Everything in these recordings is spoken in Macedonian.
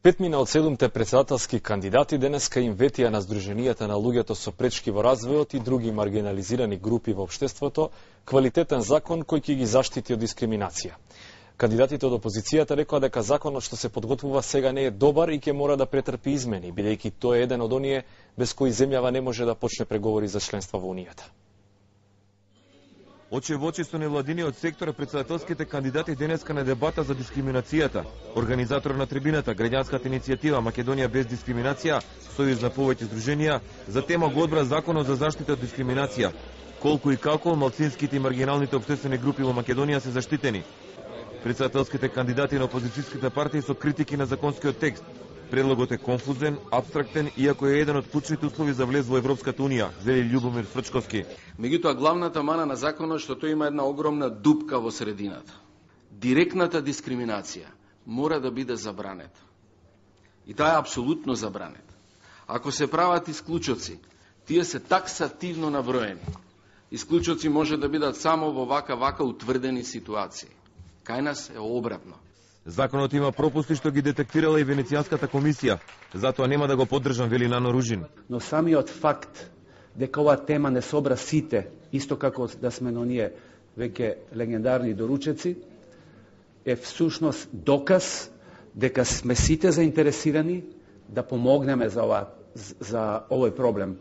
5 од 7 председателски кандидати денеска им ветија на Сдруженијата на луѓето со пречки во развојот и други маргинализирани групи во општеството квалитетен закон кој ќе ги заштити од дискриминација. Кандидатите од опозицијата рекоа дека законот што се подготвува сега не е добар и ќе мора да претрпи измени, бидејќи тој е еден од оние без кои земјава не може да почне преговори за членство во Унијата. Очи во очи со невладиниот сектор, председателските кандидати денеска на дебата за дискриминацијата. Организатор на трибината, граѓанската иницијатива Македонија без дискриминација, Сојуз на повеќе здруженија, за тема го одбра законот за заштита од дискриминација. Колку и како малцинските и маргиналните општествени групи во Македонија се заштитени. Председателските кандидати на опозицијските партии со критики на законскиот текст. Предлогот е конфузен, апстрактен, иако е еден од клучните услови за влез во Европската Унија, вели Љубомир Фрчковски. Меѓутоа, главната мана на законот што тој има една огромна дупка во средината. Директната дискриминација мора да биде забранета. И таа е апсолутно забранета. Ако се прават исклучоци, тие се таксативно наброени. Исклучоци може да бидат само во вака утврдени ситуации. Кај нас е обратно. Законот има пропусти што ги детектирала и Венецијанската комисија, затоа нема да го поддржам, вели Нано Ружин. Но самиот факт дека оваа тема не собра сите, исто како да сме на оние веќе легендарни доручеци, е всушност доказ дека сме сите заинтересирани да помогнеме за овој проблем.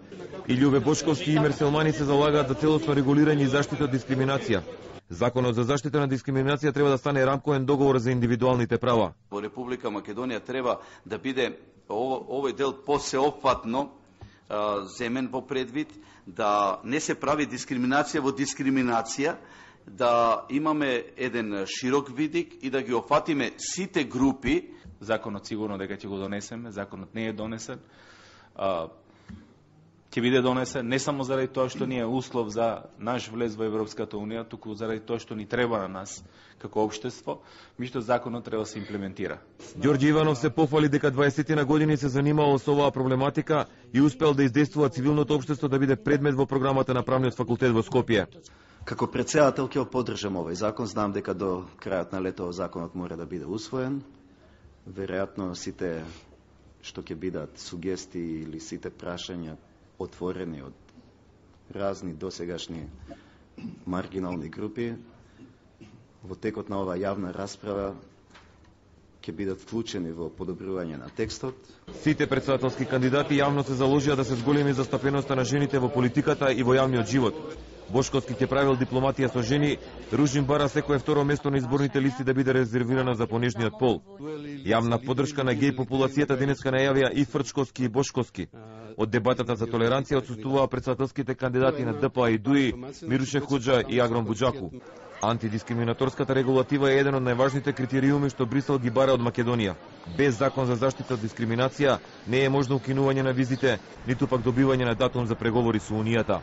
И Љубе Бошковски и Мерселмани се залагаат за целосно регулирање и заштита од дискриминација. Законот за заштита на дискриминација треба да стане рамковен договор за индивидуалните права. Во Република Македонија треба да биде овој дел посеопфатно земен во предвид, да не се прави дискриминација во дискриминација, да имаме еден широк видик и да ги опфатиме сите групи. Законот сигурно дека ќе го донесеме, законот не е донесен. Ќе биде донесен не само заради тоа што ни е услов за наш влез во Европската Унија, туку заради тоа што ни треба на нас како општество, меѓутоа законот треба да се имплементира. Ѓорѓе Иванов се пофали дека 20 на години се занимавал со оваа проблематика и успел да издействува цивилното општество да биде предмет во програмата на Правниот факултет во Скопје. Како претседател ќе поддржам овој закон, знам дека до крајот на лето законот мора да биде усвоен. Веројатно сите што ќе бидат сугестии или сите прашања отворени од разни досегашни маргинални групи, во текот на оваа јавна расправа ќе бидат вклучени во подобрување на текстот. Сите председателски кандидати јавно се заложија да се зголеми застапеноста на жените во политиката и во јавниот живот. Бошковски ќе правил дипломатија со жени, Ружин бара секое второ место на изборните листи да биде резервирано за понижниот пол. Јавна поддршка на геј популацијата денеска најавија и Фрчковски и Бошковски. Од дебатата за толеранција отсуствуваа председателските кандидати на ДПА и ДУИ, Мируше Хоџа и Агрон Буџаку. Антидискриминаторската регулатива е еден од најважните критериуми што Брисел ги бара од Македонија. Без закон за заштита од дискриминација не е можно укинување на визите, ниту пак добивање на датум за преговори со Унијата.